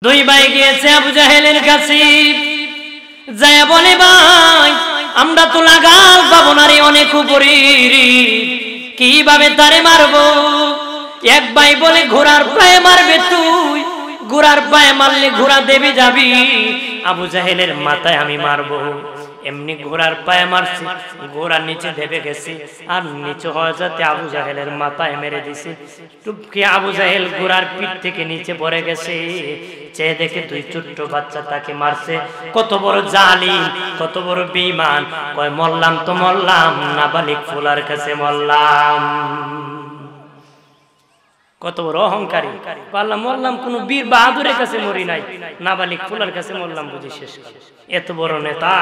দুই ভাই গিয়েছে আবু জাহেলের কাছে, যায় বলে ভাই আমরা তো লাগাল পাবো না রে, অনেক উপরের, কিভাবে তারে মারবো? এক ভাই বলে ঘোড়ার পায়ে মারবে তুই, ঘোড়ার পায়ে মারলে ঘোড়া দেবে যাবি, আবু জাহেলের মাথায় আমি মারবো। এমনি ঘোড়ার পায়ে মারছে, ঘোড়ার নিচে দেবে গেছে, আর নিচে হয়ে যাতে আবু জাহেলের মাথায় মেরে দিছে। টুপকে আবু জাহেল ঘোড়ার পিঠ থেকে নিচে পড়ে গেছে। চেয়ে দেখে দুই ছোট্ট বাচ্চা তাকে মারছে। কত বড় জালিম, কত বড় বেঈমান। কয় মরলাম তো মরলাম, নাবালিগ ফুলার কাছে মরলাম। কত বড় অহংকারী। পারলাম মরলাম, কোন বীর বাহাদুরের কাছে মরি নাই, নাবালিগ ফুলার কাছে মরলাম বুঝি শেষ। এত বড় নেতা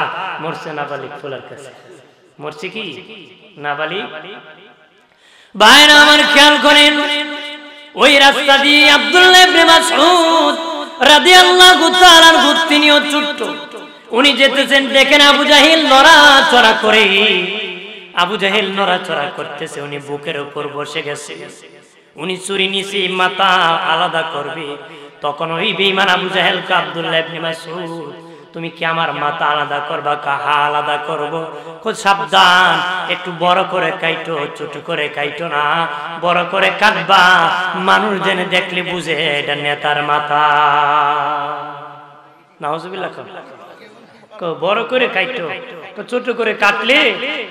মরছে নাবালিগ ফুলার কাছে। মরছে কি নাবালিগ? ভাইরা আমার খেয়াল করেন, ওই রাস্তা দিয়ে আব্দুল্লাহ ইবনে মাসউদ রাদিয়াল্লাহু তাআলা আনহু তিনিও ছোট্ট, উনি যেতেছেন, দেখেন আবু জাহেল নড়াচড়া করে। আবু জাহেল নড়াচড়া করতেছে, উনি বুকের উপর বসে গেছে। উনি চুরি নিছে, মাথা আলাদা করবে। তখন ওই বেঈমান আবু জাহেলকে আব্দুল্লাহ ইবনে মাসউদ, তুমি কি আমার মাথা আলাদা করবা? কাহা আলাদা করবো? খুব সাবধান, একটু বড় করে কাইটো, ছোট করে কাইটো না, বড় করে কাটবা, মানুষ জেনে দেখলে বুঝে এটা নেতার মাথা। নাউজুবিল্লাহ। বড় করে কাইটো, ছোট করে কাটলে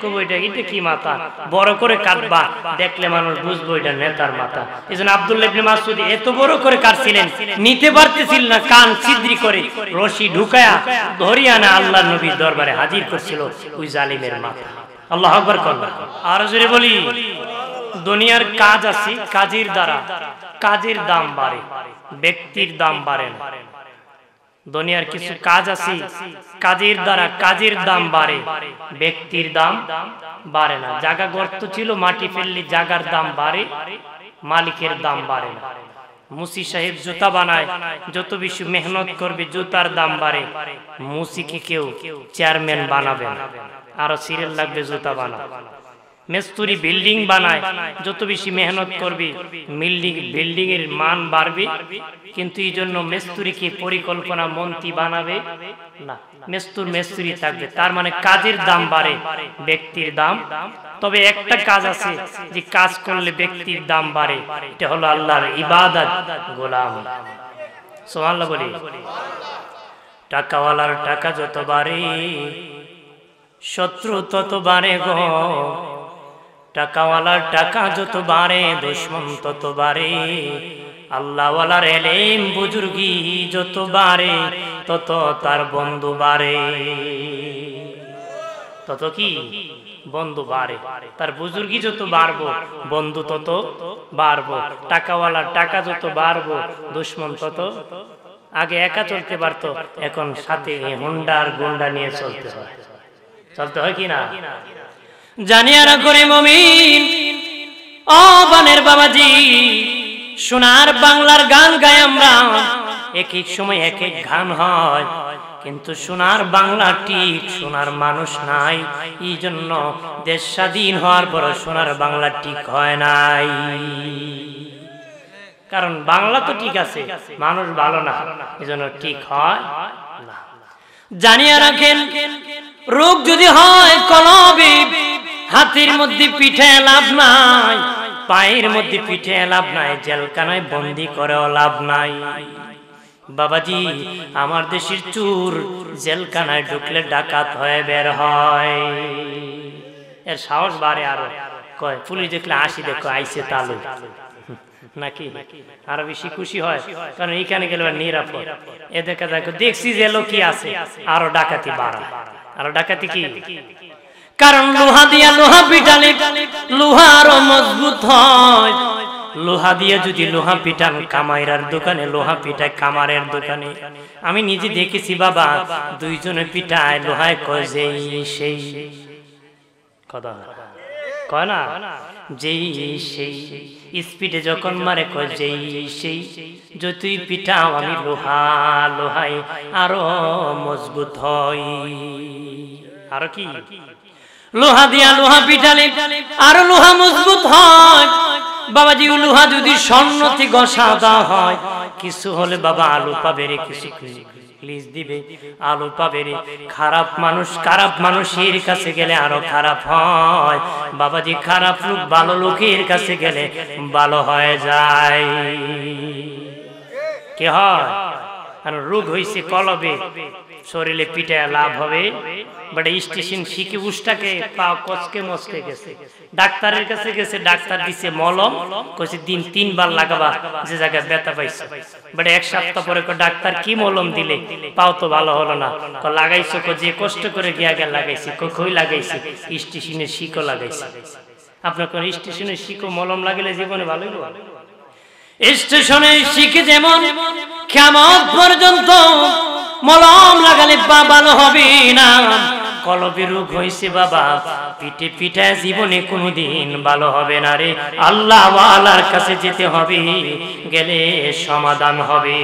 কব এটা কি মাথা? বড় করে কাটবা, দেখলে মানুষ বুঝবো এটা নেতার মাথা। এই জন্য আব্দুল্লাহ ইবনে মাসউদ এত বড় করে কাটছিলেন, নিতে পারতেছিল না, কান ছিদ্রি করে রশি ঢুকায়া ধরিয়া না আল্লাহর নবীর দরবারে হাজির করছিল ওই জালিমের মাথা। আল্লাহু আকবার কর। আর জোরে বলি, দুনিয়ার কাজ আছে, কাজের দ্বারা কাজের দাম বাড়ে, ব্যক্তির দাম বাড়ে না। দুনিয়ার কিছু কাজ আছে, কাজের দ্বারা কাজের দাম বাড়ে, ব্যক্তির দাম বাড়ে না। জায়গা গর্ত ছিল, মাটি ফেললে জায়গার দাম বাড়ে, মালিকের দাম বাড়ে না। মুসি সাহেব জুতা বানায়, যত বেশি মেহনত করবে জুতার দাম বাড়ে। মুসিকে কেউ চেয়ারম্যান বানাবে না, আরো সিরিয়াল লাগবে জুতা বানাবে। মিস্ত্রি বিল্ডিং বানায়, যত বেশি মেহনত করবে বিল্ডিং এর মান বাড়বে, কিন্তু এই জন্য মিস্ত্রিকে পরিকল্পনা মন্ত্রী বানাবে না, মিস্ত্রি থাকবে। তার মানে কাজের দাম বাড়ে, ব্যক্তির দাম। তবে একটা কাজ আছে যে কাজ করলে ব্যক্তির দাম বাড়ে, এটা হলো আল্লাহর ইবাদত, গোলাম। সুবহানাল্লাহ বলি। টাকাওয়ালার টাকা যত বাড়ে, শত্রু তত বাড়ে গো। টাকাওয়ালার টাকা যত বাড়ে, দুশমন তত বাড়ে। আল্লাহওয়ালার এলেম বুজুর্গি যত বাড়ে, তত তার বন্ধু বাড়ে। তত কি বন্ধু বাড়ে, তার বুজুর্গি যত বাড়বো বন্ধু তত বাড়বো। টাকাওয়ালার টাকা যত বাড়বো, দুশমন তত। আগে একা চলতে পারতো, এখন সাথে হুন্ডার গুন্ডা নিয়ে চলতে হয়। চলতে হয় কি না? জানিয়ারা করে মুমিন, ও বানের বাবাজি, সোনার বাংলার গান গাই আমরা। এক এক সময় এক এক গান হয়, কিন্তু সোনার বাংলা ঠিক, সোনার মানুষ নাই। এই জন্য দেশ স্বাধীন হওয়ার পর সোনার বাংলা ঠিক হয় নাই। কারণ বাংলা তো ঠিক আছে, মানুষ ভালো না, এই জন্য ঠিক হয় না। জানিয়া রাখেন, রোগ যদি হয় কলবে, হাতের মধ্যে পিঠে লাভ নাই, পায়ের মধ্যে পিঠে লাভ নাই, জেলখানায় বন্দি করেও লাভ নাই। বাবাজি, আমার দেশের চোর জেলখানায় ঢুকলে ডাকাত হয়ে বের হয়, এর সাহস বাড়ে আরো। কয় পুলিশ দেখলে আসি, দেখো আইসে তালু, নাকি আরো বেশি খুশি হয়, কারণ এখানে গেলে নিরাপদ। এ দেখা দেখো, দেখছি যে লোক আছে, আরো ডাকাতি বাড়ায়। আরো ডাকাতি কি? কারণ লোহা দিয়া লোহা পিটালে লোহা আরো মজবুত হয়। লোহা দিয়ে যদি লোহা পিটান কামাইরার দোকানে, লোহা পিটায় কামারের দোকানে। আমি নিজে দেখেছি বাবা, দুইজনে পিটায়, লোহায় কয় যেই সেই কথা কয় না, যেই সেই স্পিডে যখন মারে কয় যেই সেই। যতই পিটাও আমি লোহা, লোহাই আরো মজবুত হয়। আরো কি? লোহা দিয়া লোহা পিটালে আরো লোহা মজবুত হয়। বাবাজি লোহা যদি স্বর্ণতে ঘষা দেওয়া হয়, কিছু হলে বাবা আলু পাবে রে, কিছু লিজ দিবে, আলু পাবে রে। খারাপ মানুষের কাছে গেলে আরো খারাপ হয় বাবাজি, খারাপ লোক ভালো লোকের কাছে গেলে ভালো হয়ে যায়। কি হয়? আর রোগ হইছে কলবে, শরীরে পিটায় লাভ হবে, বাট স্টেশন শিখে উষ্টাকে পা কচকে মচকে গেছে, ডাক্তারের কাছে গেছে, ডাক্তার দিছে মলম, কইছে দিন 3 বার লাগাবা যে জায়গায় ব্যথা পাইছে। বাট 1 সপ্তাহ পরে ডাক্তার কি মলম দিলে, পাও তো ভালো হলো না। লাগাইছো যে কষ্ট করে গিয়া লাগাইছি, কই লাগাইছি? স্টেশনের শিকও লাগাইছে। আপনার কোন স্টেশনের শিকো মলম লাগালে জীবনে ভালো হইব? স্টেশনে শিখে যেমন কিয়ামত পর্যন্ত মলম লাগালে পা ভালো হবে না, কলবে রোগ হইছে বাবা, পিঠে পিঠায় জীবনে কোনোদিন ভালো হবে না রে। আল্লাহ ওয়ালার কাছে যেতে হবে, গেলে সমাধান হবে।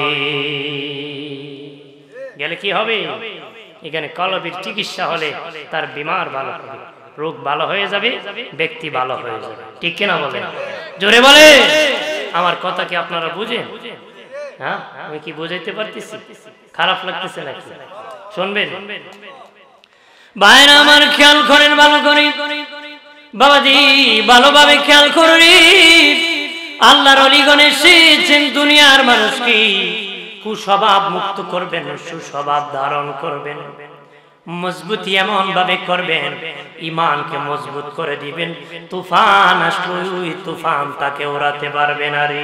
গেলে কি হবে? এখানে কলবের চিকিৎসা হলে তার বিমার ভালো হবে, রোগ ভালো হয়ে যাবে, ব্যক্তি ভালো হয়ে যাবে। ঠিক কিনা বলেন? জোরে বলে। আমার কথা কি আপনারা বুঝেন? হ্যাঁ, আমি কি বুঝাইতে পারতেছি? খারাপ লাগতেছে নাকি? শুনবেন ভাইরা আমার, খেয়াল করেন ভালো করে বাবাজি, ভালোভাবে খেয়াল করি। আল্লাহর ওলিগণ এসেছেন দুনিয়ার মানুষকে কুস্বভাব মুক্ত করবেন, সুস্বভাব ধারণ করবেন, মজবুতি এমন ভাবে করবেন, ইমানকে মজবুত করে দিবেন। তুফান আসলো, ওই তুফান তাকে ওড়াতে পারবে না রে।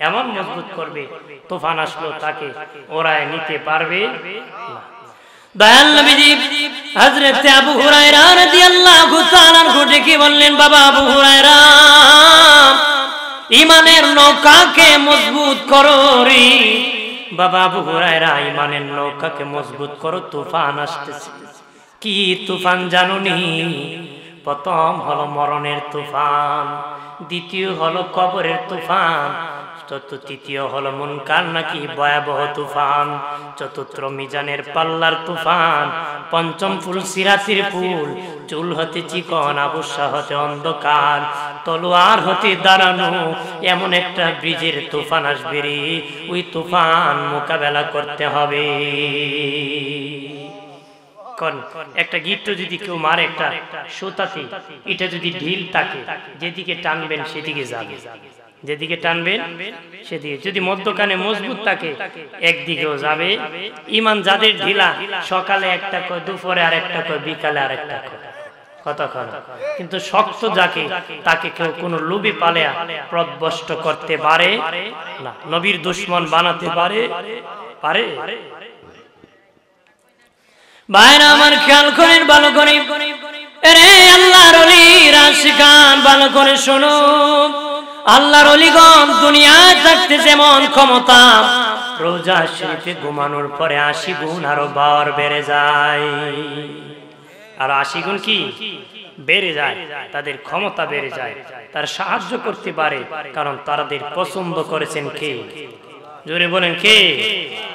এমন মজবুত করবে, তুফান আসলো তাকে ওড়ায় নিতে পারবে না। দয়াল নবীজি হযরত আবু হুরায়রা রাদিয়াল্লাহু তাআলা আনহু ডেকে বললেন, বাবা আবু হুরায়রা, ইমানের নৌকাকে মজবুত করো রে। বাবা আবু হুরায়রা, ইমানের নৌকাকে মজবুত করো, তুফান আসতেছে। কি তুফান জানুনি? প্রথম হলো মরণের তুফান, দ্বিতীয় হলো কবরের তুফান, তৃতীয় হলো মুনকার নাকি ভয়াবহ তুফান, চতুর্থ মিজানের পাল্লার তুফান, পঞ্চম ফুল সিরাতির ফুল, চুল হতে চিকন, আবশ্যা হতে অন্ধকার, তলোয়ার হতে দাঁড়ানো এমন একটা ব্রিজের তুফান আসবে রে। ওই তুফান মোকাবেলা করতে হবে। একটা গিট্ট যদি কেউ মারে, একটা সুতাতে, এটা যদি ঢিল থাকে, যেদিকে টানবেন সেদিকে যাবে, যেদিকে টানবেন সেদিকে। যদি মধ্যখানে মজবুত থাকে, একদিকেও যাবে। ইমান যাদের ঢিলা, সকালে একটা কয়, দুপুরে আর একটা কয়, বিকালে আর একটা কয়, কতক্ষণ। কিন্তু শক্ত যাকে, তাকে কেউ কোনো লোভে পালে প্রদবষ্ট করতে পারে না, নবীর দুশমন বানাতে পারে। ভাইরা আমার, খেয়াল করেন ভালো করে, আরে আল্লাহর ওলির আশিকান, ভালো করে শোনো। আল্লাহর ওলিগণ দুনিয়ায় থাকতে যেমন ক্ষমতা, রোজা শরীফে ঘুমানোর পরে 80 গুণ আরো পাওয়ার বেড়ে যায়। আর 80 গুণ কি বেড়ে যায়, তাদের ক্ষমতা বেড়ে যায়, তার সাহায্য করতে পারে, কারণ তাদের পছন্দ করেছেন কে? জোরে বলেন কে?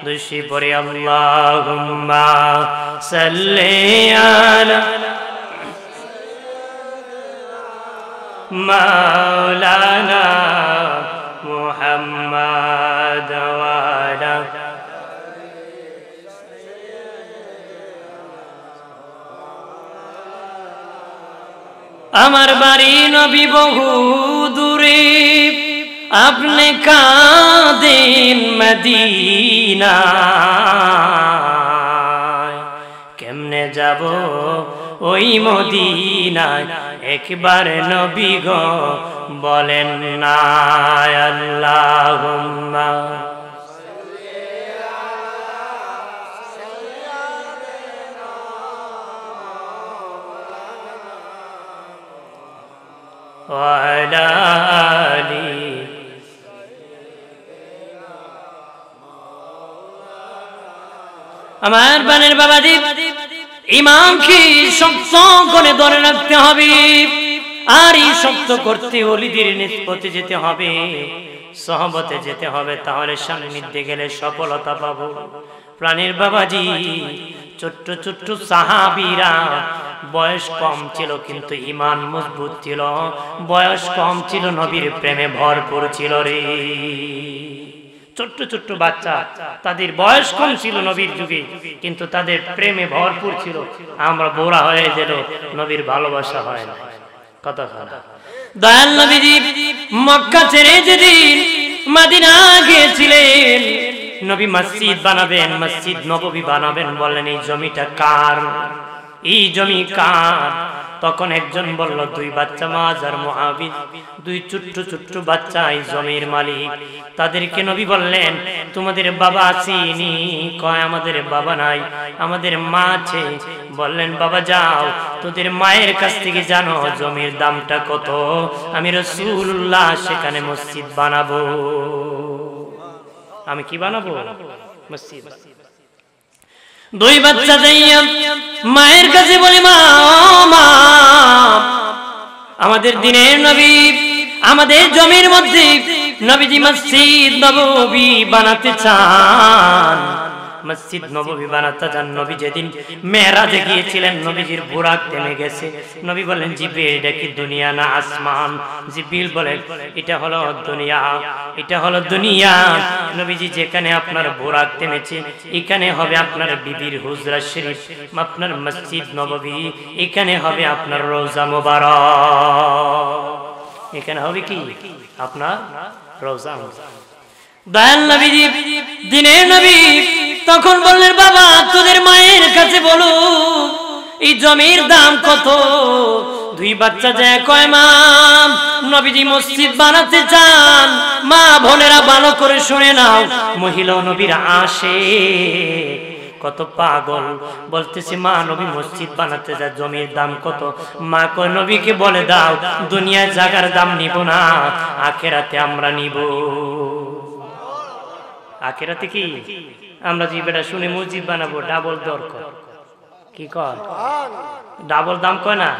দুইশি পরে আল্লাহুম্মা সাল্লি আলা মাওলানা মুহাম্মাদ ওয়া আলা আমার বাড়ি নবী বহু দূরে, আপনি কাঁদেন মদিনা, কেমনে যাব ওই মদিনায়, একবার নবী গো বলেন না। আল্লাহুম্মা ওয়া আলা আলি। আমার বানের বাবাজি, ইমানকে শক্ত করে ধরে রাখতে হবে, আর এই শক্ত করতে ওলিদের নিসবতে যেতে হবে, সহবতে যেতে হবে, তাহলে সান্নিধ্যে গেলে সফলতা পাবো। প্রাণের বাবাজি, ছোট্ট ছোট্ট সাহাবীরা বয়স কম ছিল কিন্তু ঈমান মজবুত ছিল, বয়স কম ছিল নবীর প্রেমে ভরপুর ছিল রে। ছোট্ট ছোট্ট বাচ্চা, তাদের বয়স কম ছিল নবীর যুগে, কিন্তু তাদের প্রেমে ভরপুর ছিল। আমরা বুড়া হয়ে গেল, নবীর ভালোবাসা হয় না। কথা খারাপ। দয়াল নবীজি মক্কা ছেড়ে যেদিন মদিনা গিয়েছিলেন, নবী মসজিদ বানাবেন, মসজিদ নববী বানাবেন, বললেন এই জমিটা কার, এই জমি কার? তখন একজন বলল, দুই বাচ্চা মাজ আর মুআবিদ, দুই ছোট্ট ছোট্ট বাচ্চা এই জমির মালিক। তাদেরকে নবী বললেন, তোমাদের বাবা আসেনি? কয় আমাদের বাবা নাই, আমাদের মা আছে। বললেন, বাবা যাও, তোদের মায়ের কাছ থেকে জানো জমির দামটা কত, আমি রাসূলুল্লাহ সেখানে মসজিদ বানাবো। আমি কি বানাবো? মসজিদ। দুই বাচ্চা যাইয়া মায়ের কাছে বলে, মা মা, আমাদের দিনের নবী আমাদের জমির মধ্যে নবীজি মসজিদ নববী বানাতে চান, মসজিদ নববী বানাতে চান। নবী যেদিন মেরাজে গিয়েছিলেন, নবীজির বুরাক থেমে গেছে। নবী বলেন, জিবরিল এটা কি দুনিয়া না আসমান? জিবরিল বলেন, এটা হলো দুনিয়া, এটা হলো দুনিয়া। নবীজি যেখানে আপনার বুরাক থেমেছে, এখানে হবে আপনার বিবির হুজরা শরীফ, আপনার মসজিদ নববী, এখানে হবে আপনার রওজা মুবারক, এখানে হবে কি আপনার রওজা। দয়াল নবীজি দিনের নবী তখন বললেন, বাবা তোদের মায়ের কাছে বলো এই জমির দাম কত? দুই বাচ্চা যায় কয়, মা নবীজি মসজিদ বানাতে চান। মা বোনেরা ভালো করে শুনে নাও, মহিলা নবীর আসে কত পাগল, বলতেছে মা নবী মসজিদ বানাতে যায়, জমির দাম কত? মা কয়, নবীকে বলে দাও দুনিয়ায় জায়গার দাম নিব না, আখিরাতে আমরা নিব। আখিরাতে কি? আমরা যে বেটা শুনে মসজিদ বানাবো, ডাবল দরকার, কি কয় ডাবল দাম কয় না,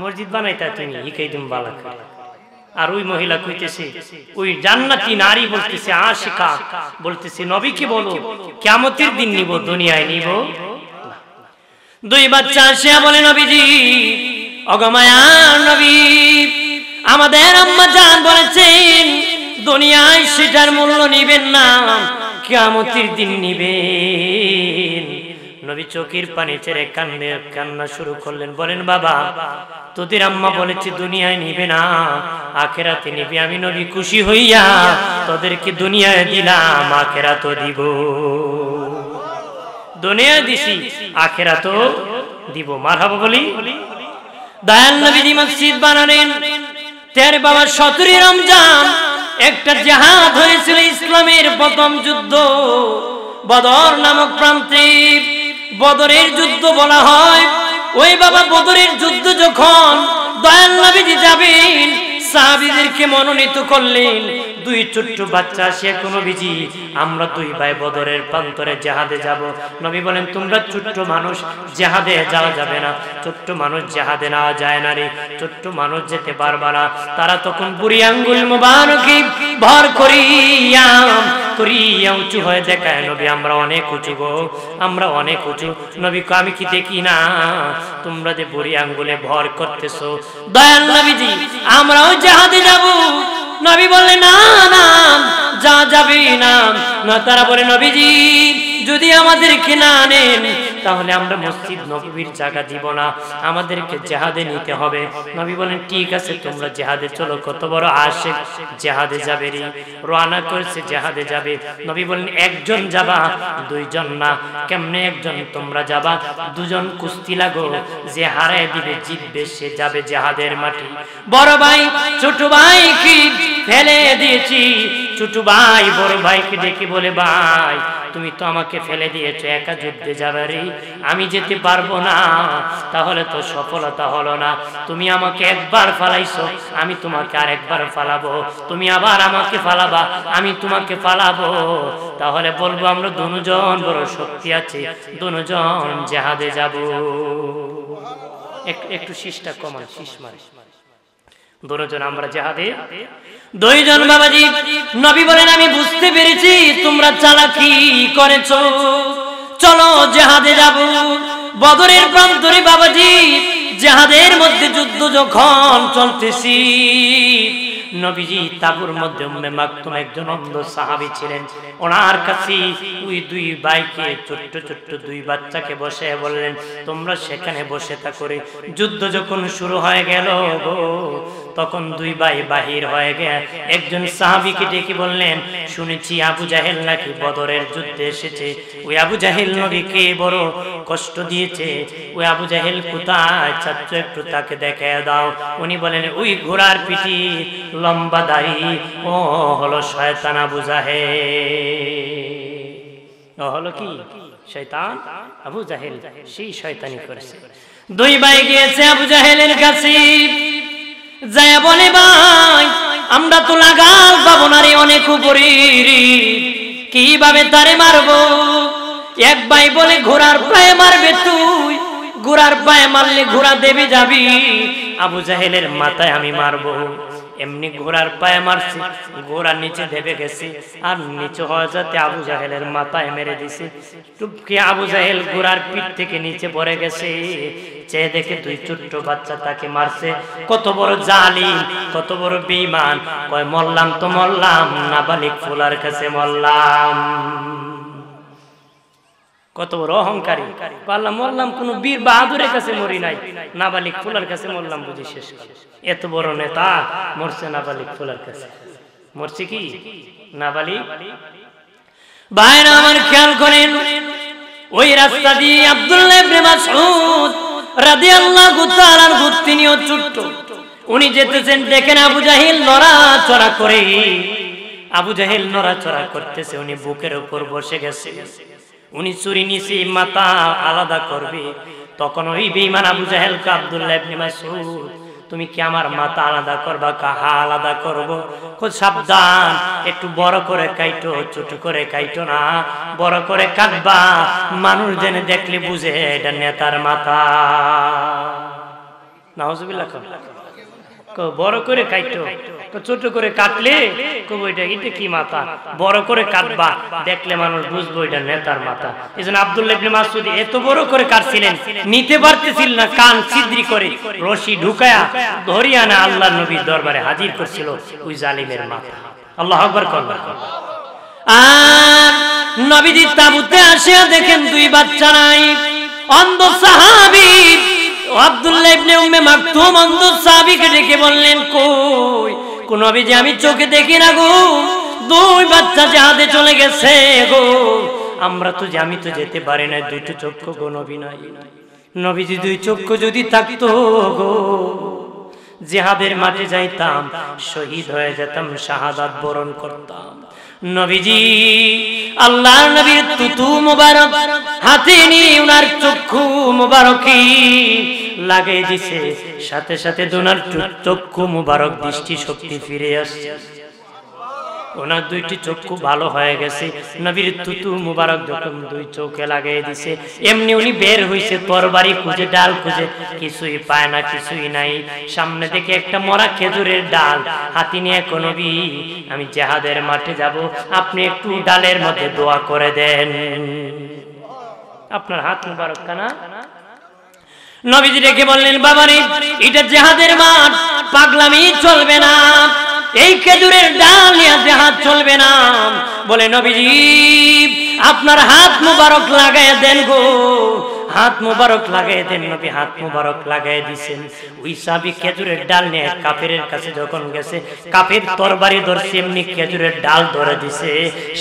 মসজিদ বানাইতা তুমি হিকাই তুমি বালা। আর ওই মহিলা কইতেছে, ওই জান্নাতি নারী বলতেছে, আশিকা বলতেছে, নবীকে বলো কিয়ামতের দিন নিব, দুনিয়ায় নিব। দুই বাচ্চা আসিয়া বলে, নবীজি অগমায়ার নবী, আমাদের আম্মা জান বলেছেন দুনিয়ায় সেটার মূল্য নিবেন না, কিয়ামতের দিন নিবেন। নবী চোখের পানি ছেড়ে কান্না শুরু করলেন, বলেন, বাবা তোদের আম্মা বলেছে দুনিয়ায় নিবে না, আখিরাতে নিবে। আমি নবী খুশি হইয়া তোদেরকে দুনিয়ায় দিলাম, আখিরাতও দিব। দুনিয়া দিছি, আখিরাতও দিব। মারহাবা বলি। দয়াল নবী মসজিদ বানালেন। তের বাবা 17 রমজান একটা জিহাদ হয়েছিল, ইসলামের প্রথম যুদ্ধ, বদর নামক প্রান্তে। বদরের যুদ্ধ বলা হয়। ওই বাবা বদরের যুদ্ধ যখন দয়াল নবীজি যাবেন, সাহাবীদেরকে মনোনীত করলেন। দুই ছোট্ট বাচ্চা আসে, কোনো বিজি আমরা দুই ভাই বদরের প্রান্তরে জিহাদে যাব। নবী বলেন, তোমরা ছোট্ট মানুষ, জিহাদে যাওয়া যাবে না, ছোট্ট মানুষ জিহাদে নেওয়া যায় না রে, ছোট্ট মানুষ যেতে পারবে না। তারা তখন বুড়ি আঙ্গুল মুবারকি ভর করিয়া উঁচু হয়ে দেখায়, নবী আমরা অনেক উঁচু গো, আমরা অনেক উঁচু। নবী আমি কি দেখি না তোমরা যে বুড়ি আঙ্গুলে ভর করতেছো? দয়াল নবীজি আমরাও জিহাদে যাব। নবী বলে, না না যা যাবে না। তারা বলে, নবীজি যদি আমাদেরকে না নেন তাহলে আমরা মসজিদ নববীর জায়গা দিব না, আমাদেরকে জিহাদে নিতে হবে। নবী বলেন, ঠিক আছে তোমরা জিহাদে চলো। কত বড় আশিক, জিহাদে যাবে রে, রওনা করেছে জিহাদে যাবে। নবী বলেন, একজন যাবা, দুইজন না। কেমনে একজন? তোমরা যাবা, দুজন কুস্তি লাগো, যে হারায় দিবে জিতবে সে যাবে জিহাদের মাঠে। বড় ভাই ছোট ভাইকে ফেলে দিয়েছি, ছোট ভাই বড় ভাইকে ডেকে বলে, ভাই তুমি তো আমাকে ফেলে দিয়েছো, একা যুদ্ধে যাবে রে, আমি যেতে পারবো না, তাহলে তো সফলতা হলো না। তুমি আমাকে একবার ফালাইছো, আমি তোমাকে আরেকবার ফালাবো, তুমি আবার আমাকে ফালাবা, আমি তোমাকে ফালাবো, তাহলে বলবো আমরা দুজন বড় শক্তি আছে, দুজন জিহাদে যাব। একটু শীষটা কমান, শীষ মারে। দুজন আমরা জিহাদে, দুইজন বাবাজি। নবী বলেন, আমি বুঝতে পেরেছি তোমরা চালাকি করেছো, চলো জিহাদে যাব। বদরের প্রান্তরে বাবাজি জিহাদের মধ্যে যুদ্ধ যখন চলতেছি, নবীজি তাবুর মধ্যে উম্মে মাকতুম একজন অন্ধ সাহাবী ছিলেন, ওনার কাছে ওই দুই ভাইকে ছোট্ট ছোট্ট দুই বাচ্চাকে বসে বললেন তোমরা সেখানে বসে থাকো। যুদ্ধ যখন শুরু হয়ে গেল তখন দুই ভাই বাহির হয়ে গেল। একজন সাহাবীকে ডেকে বললেন শুনেছি আবু জাহেল নাকি বদরের যুদ্ধে এসেছে, ওই আবু জাহেল নবীকে বড় কষ্ট দিয়েছে, ওই আবু জাহেল কোথায় চাচ্ছ একটু তাকে দেখায় দাও। উনি বলেন ওই ঘোড়ার পিঠে লম্বা দাড়ি ও হলো শয়তান আবু জাহেল। ও হলো কি শয়তান আবু জাহেল, সেই শয়তানি করেছে। দুই ভাই গিয়েছে আবু জাহেলের কাছে, যায় বলে ভাই আমরা তো লাগাল পাবো না রে, অনেক উপরে, কিভাবে তারে মারবো? এক ভাই বলে ঘোড়ার পায়ে মারবে তুই, ঘোড়ার পায়ে মারলে ঘোড়া দেবে যাবি, আবু জাহেলের মাথায় আমি মারবো। এমনি ঘোড়ার পায়ে মারছে, ঘোড়া নিচে দেবে গেছে, আর নিচে হয়ে যাতে আবু জাহেলের মাথায় মেরে দিছে। টুপকে আবু জাহেল ঘোড়ার পিঠ থেকে নিচে পড়ে গেছে। চেয়ে দেখে দুই ছোট্ট বাচ্চা তাকে মারছে। কত বড় জালিম, কত বড় বেঈমান। কয় মরলাম তো মরলাম, নাবালিগ ফুলার কাছে মরলাম। কত বড় অহংকারী, পারলাম মরলাম, কোন বীর বাহাদুরের কাছে মরি নাই, নাবালিগ ফুলার কাছে মরলাম বুঝি শেষ। এত বড় নেতা মরছে নাবালিগ ফুলার কাছে, মরছে কি নাবালিগ। ভাইরা আমার খেয়াল করেন, ওই রাস্তা দিয়ে আব্দুল্লাহ ইবনে মাসউদ রাদিয়াল্লাহু তাআলা আনহু তিনিও ছোট্ট, উনি যেতেছেন, দেখেন আবু জাহেল নড়াচড়া করে, আবু জাহেল নড়াচড়া করতেছে, উনি বুকের উপর বসে গেছে, উনি ছুরি নিছে মাথা আলাদা করবে। তখন ওই বেঈমান আবু জাহেলকে আব্দুল্লাহ ইবনে মাসউদ তুমি কি আমার মাথা আলাদা করবা? কাহা আলাদা করব? খুব সাবধান, একটু বড় করে কাইটো, ছোট করে কাইটো না, বড় করে কাটবা, মানুষ জেনে দেখলে বুঝে এটা নেতার মাথা। নাউজুবিল্লাহ। বড় করে কাইটো, ছোট করে কাটলে কব এটা কি মাথা, বড় করে কাটবা, দেখলে মানুষ বুঝবো এটা নেতার মাথা। এজন্য আব্দুল্লাহ ইবনে মাসউদ এত বড় করে কাটছিলেন, নিতে পারতেছিল না, কান ছিদ্রি করে রশি ঢুকায়া ধরিয়া না আল্লাহর নবীর দরবারে হাজির করছিল ওই জালিমের মাথা। আল্লাহু আকবার কল্লা। আর নবীজি তাবুতে আসিয়া দেখেন দুই বাচ্চা নাই, অন্ধ সাহাবী আব্দুল্লাহ ইবনে উম্মে মাকতুম অন্ধ সাহাবীকে ডেকে বললেন কই কোন নবীজি আমি চোখে দেখি না গো, দুই বাচ্চা জিহাদে চলে গেছে গো, আমরা তো আমি তো যেতে পারি না, দুটো চক্ষু গো নবী নাই। নবীজি দুই চক্ষু যদি থাকতো গো, জিহাদের মাঠে যাইতাম, শহীদ হয়ে যেতাম, শাহাদাত বরণ করতাম। নবীজি আল্লাহর নবীর তুতু মুবারক হাতে নিয়ে উনার চক্ষু মুবারকি লাগাই দিছে, সাথে সাথে দুনার চক্ষু মুবারক দৃষ্টি শক্তি ফিরে আসছে, ওনার দুইটি চক্ষু ভালো হয়ে গেছে। নবীর তুতু মুবারক যখন দুই চোখে লাগাই দিছে, এমনি উনি বের হইছে, তরবারি খুঁজে ডাল খুঁজে, কিছুই পায় না, কিছুই নাই। সামনে থেকে একটা মরা খেজুরের ডাল হাতি নিয়ে, কোন নবী আমি জিহাদের মাঠে যাব, আপনি একটু ডালের মধ্যে দোয়া করে দেন, আপনার হাত মুবারক কানা। নবীজি রেখে বললেন বাবারে এটা জিহাদের মাঠ, পাগলামি চলবে না, এই খেজুরের ডাল নিয়ে জিহাদ চলবে না। বলে নবীজি আপনার হাত মুবারক লাগায় দেন গো, হাত মুবারক লাগাই দেন। নবী হাত মুবারক লাগাই দিয়েছেন। ওই সাহাবী খেজুরের ডাল নিয়ে কাফেরের কাছে যখন গেছে, কাফের তরবারি ধরছে, এমনি খেজুরের ডাল ধরে দিছে,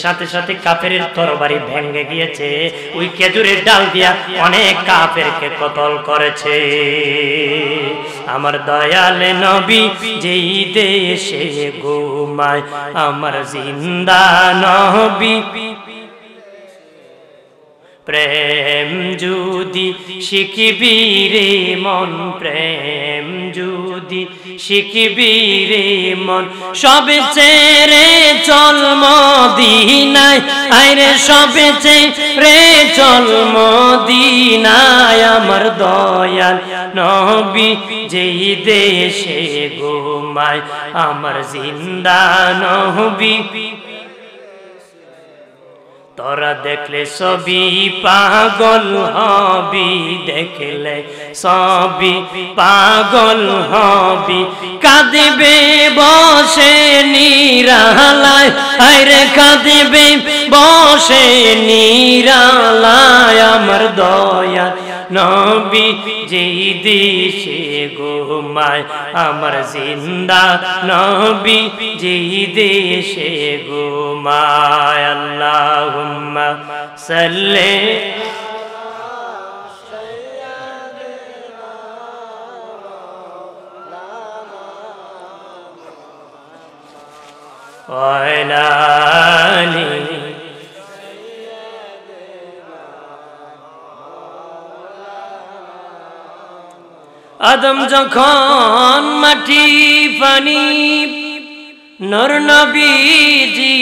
সাথে সাথে কাফেরের তরবারি ভেঙে গিয়েছে। ওই খেজুরের ডাল দিয়া অনেক কাফেরকে কতল করেছে। আমার দয়াল নবী যেই দেশে ঘুমায়, আমার জিন্দা নবী প্রেম যদি শিখবি রে মন, প্রেম যদি শিখবি রে মন, সবে ছেড়ে চল মদিনায়, আইরে সবে ছেড়ে চল মদিনায়। আমার দয়াল নবী যেই দেশে ঘুমায়, আমার জিন্দা নবী তোরা দেখলে সবই পাগল হবি, দেখলে সবই পাগল হবি, কাঁদিবে বসে নিরালায়, আরে কাঁদিবে বসে নিরালায় আমার দয়া নবী যেই দেশে ঘুমায়, আমার জিন্দা নবী যেই দেশে ঘুমায়। আল্লাহুম্মা সাল্লি ওয়ালা আলি আদম যখন মাটি পানি, নূর নবীজি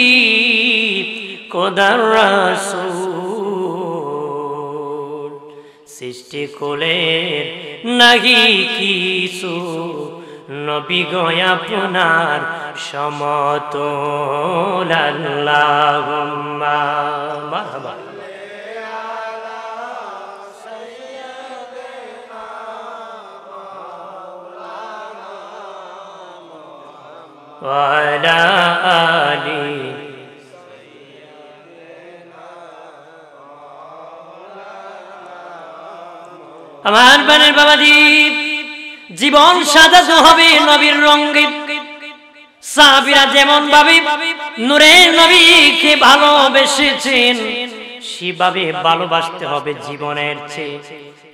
খোদার রাসূল, সৃষ্টি কুলের নাহি কিছু, নবী গো আপনার সমতুল। আল্লাহুম্মা মারহাবা ওয়ালা আলি আমার বানের বাবাজি, জীবন সাজাতে হবে নবীর রঙে। সাহাবীরা যেমন ভাবে নূরের নবীকে ভালোবেসেছেন, সেভাবে ভালোবাসতে হবে জীবনের চেয়ে,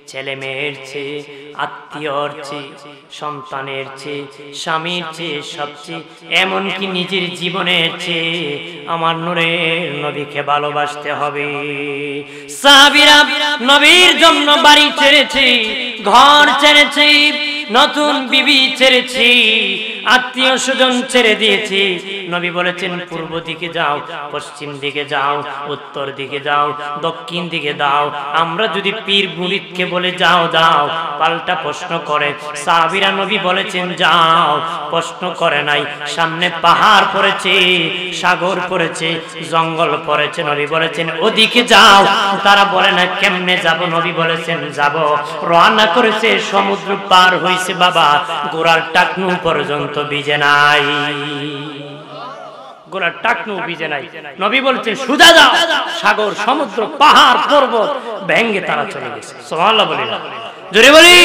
ছেলে মেয়ের চেয়ে, আত্মীয়র চেয়ে, সন্তানের চেয়ে, স্বামীর চেয়ে, সবচেয়ে এমনকি নিজের জীবনের চেয়ে আমার নূরের নবীকে ভালোবাসতে হবে। সাহাবীরা নবীর জন্য বাড়ি ছেড়েছে, ঘর ছেড়েছে, নতুন বিবি ছেড়েছি, আত্মীয় স্বজন ছেড়ে দিয়েছি। নবী বলেছেন পূর্ব দিকে যাও, পশ্চিম দিকে যাও, উত্তর দিকে যাও, দক্ষিণ দিকে যাও। আমরা যদি পীর মুরিদকে বলে যাও যাও, পাল্টা প্রশ্ন করে। সাহাবীরা নবী বলেছেন যাও, প্রশ্ন করে নাই। সামনে পাহাড় পড়েছে, সাগর পড়েছে, জঙ্গল পড়েছে, নবী বলেছেন ওদিকে যাও। তারা বলে না কেমনে যাব, নবী বলেছেন যাব। রওনা করেছে, সমুদ্র পার হইছে বাবা, ঘোড়ার টাকনু পর্যন্ত ভিজে নাই, ঘোড়ার টাকনু ভিজে নাই। নবী বলছেন সোজা যাও, সাগর, সমুদ্র, পাহাড়, পর্বত ভেঙে তারা চলে গেছে। সুবহানাল্লাহ বলি না, জোরে বলি।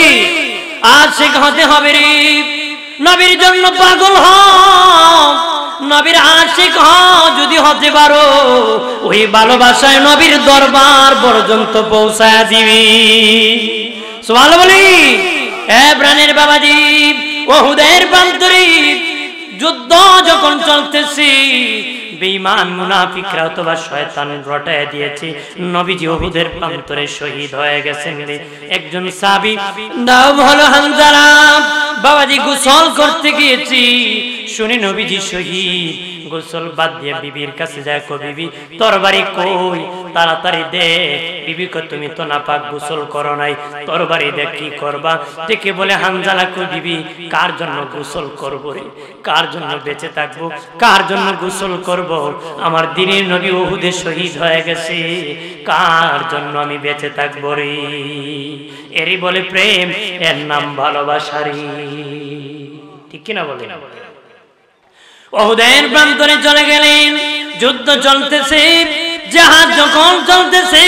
আশিক হতে হবে রে, নবীর জন্য পাগল হও, নবীর আশিক হও। যদি হতে পারো, ওই ভালোবাসায় নবীর দরবার পর্যন্ত পৌঁছায় দিবি। সুবহানাল্লাহ বলি। এ প্রাণের বাবাজি, ওহুদের প্রান্তরে যুদ্ধ যখন চলতেছে, বেঈমান মুনাফিকরা অথবা শয়তান রটায় দিয়েছে, নবীজি ওহুদের প্রান্তরে শহীদ হয়ে গেছেন। একজন সাহাবী নাম হলো হানজালা, বাবাজি গোসল করতে গিয়েছি, শুনি নবীজি শহীদ। গোসল বাদ দিয়ে বিবির কাছে যায়, কো বিবি তরবারি কই, তাড়াতাড়ি দে। বিবি কো তুমি তো নাপাক, গোসল করো নাই, তরবারি দে কি করবা। দেখে বলে হানজালা, কো বিবি কার জন্য গোসল করব রে, কার জন্য বেঁচে থাকবো, কার জন্য গোসল করব? আমার দিনের নবী ওহুদে শহীদ হয়ে গেছে, কার জন্য আমি বেঁচে থাকবো রে? এরই বলে প্রেম, এর নাম ভালোবাসা রে। ঠিক কিনা বলে? ওহুদের প্রান্তরে চলে গেলেন, যুদ্ধ চলতেছে, জাহাজ যখন চলতেছে,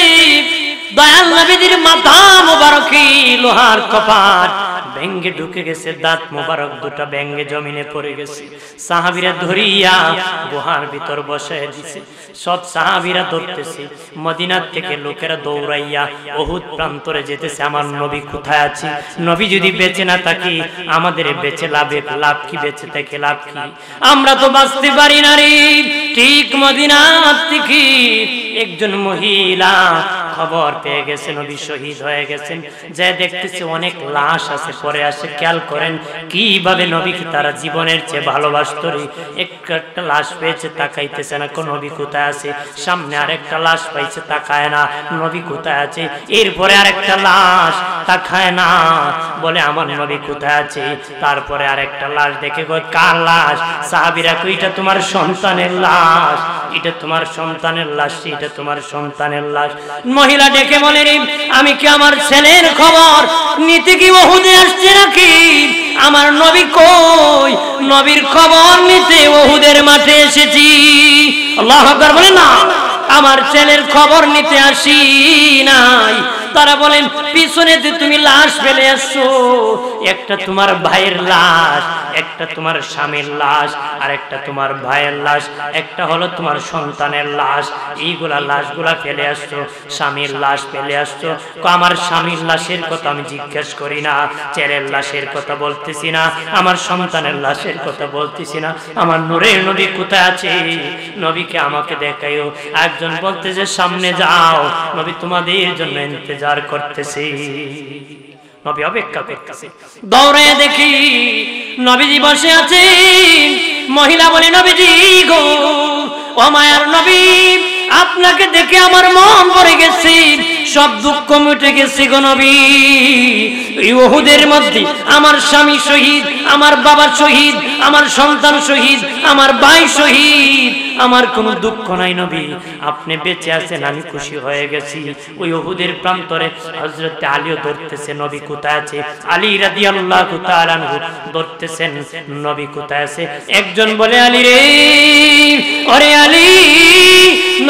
দয়াল নবীর মাথা মোবারকে লোহার কপাট ভেঙ্গে ঢুকে গেছে, দাঁত মোবারক দুটা ভেঙ্গে জমিনে পড়ে গেছে। সাহাবীরা ধরিয়া গুহার ভিতর বসায় দিছে, সব সাহাবীরা ধরতেছে। মদিনার থেকে লোকেরা দৌড়াইয়া ওহুদ প্রান্তরে যেতেছে, আমার নবী কোথায় আছে? নবী যদি বেঁচে না থাকি, আমাদের বেঁচে লাভ কি? বেঁচে থেকে লাভ কি? আমরা তো বাঁচতে পারি না রে। ঠিক মদিনার থেকে একজন মহিলা খবর পেয়ে গেছে নবী শহীদ হয়ে গেছেন, যে দেখতেছে অনেক লাশ আছে পরে আসে, খেয়াল করেন কিভাবে নবীকে তারা জীবনের চেয়ে ভালোবাসত রে। একটা লাশ পেয়েছে তাকাইতেছে না, কোন নবী কোথায় আছে, সামনে আরেকটা লাশ পাইছে তাকায় না, নবী কোথায় আছে, এরপরে আরেকটা লাশ তাকায় না, বলে আমার নবী কোথায় আছে, তারপরে আরেকটা লাশ দেখে কয় কার লাশ, সাহাবীরা কই এটা তোমার সন্তানের লাশ, এটা তোমার সন্তানের লাশ, এটা তোমার সন্তানের লাশ। মহিলা ডেকে বলে রে আমি কি আমার ছেলের খবর নিতে কি ওহুদে আসছে নাকি, আমার নবী কই, নবীর খবর নিতে ওহুদের মাঠে এসেছি। আল্লাহু আকবার বলে না, আমার ছেলের খবর নিতে আসি নাই। তারা বলেন পিছনে যে তুমি লাশ ফেলে আসছো, একটা তোমার ভাইয়ের লাশ, একটা তোমার স্বামীর লাশ, আর একটা তোমার ভাইয়ের লাশ, একটা হলো তোমার সন্তানের লাশ, এইগুলা লাশগুলা ফেলে আসছো, স্বামীর লাশ ফেলে আসছো। আমার স্বামীর লাশের কথা আমি জিজ্ঞেস করি না, ছেলের লাশের কথা বলতেছি না, আমার সন্তানের লাশের কথা বলতেছি না, আমার নূরের নবী কোথায় আছে, নবীকে আমাকে দেখাইও। একজন বলতেছে সামনে যাও, নবী তোমাদের জন্য ইন্তজার করতেছে, নবী অপেক্ষা করতেছে। দৌড়ে দেখি নবীজি বসে আছে। মহিলা বলে নবীজি গো, ও মায়ার নবী, আপনাকে দেখে আমার মন ভরে গেছে, সব দুঃখ মিটে গেছে গো নবী। এই ওহুদের মধ্যে আমার স্বামী শহীদ, আমার বাবা শহীদ, আমার সন্তান শহীদ, আমার ভাই শহীদ, আমার কোনো দুঃখ নাই নবী, আপনি বেঁচে আছেন, আমি খুশি হয়ে গেছি। ওই ওহুদের প্রান্তরে হযরত আলীও ধরতেছে নবী কোথায় আছে, আলী রাদিয়াল্লাহু তাআলা আনহু ধরতেছেন নবী কোথায় আছে। একজন বলে আলী রে, ওরে আলী,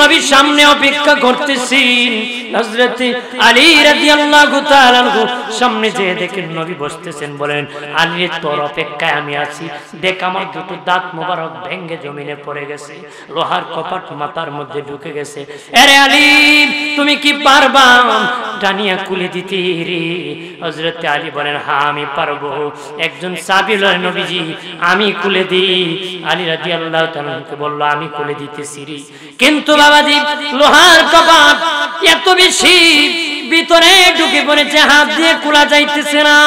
নবী সামনে অপেক্ষা করতেছেন। হযরত আলী রাদিয়াল্লাহু তাআলা আনহু সামনে যেয়ে দেখেন নবী বসতেছেন, বলেন আলী তোর অপেক্ষায় আমি আছি, দেখ আমার দুটো দাঁত মোবারক ভেঙে জমিনে পড়ে গেছে, লোহার কপাট মাথার মধ্যে ঢুকে গেছে, আরে আলী তুমি কি পারবা ডানিয়া কুলে দিতে রে? হযরত আলী বলেন হ্যাঁ আমি পারবো। একজন সাহাবী বলেন নবীজি আমি কুলে দিই। আলী রাদিয়াল্লাহু তাআলা বলল আমি কুলে দিতেছি রে, কিন্তু বাবাজি লোহার কপাট এত বেশি ভিতরে ঢুকে পড়েছে, হাত দিয়ে কুলা যাইতেছে না।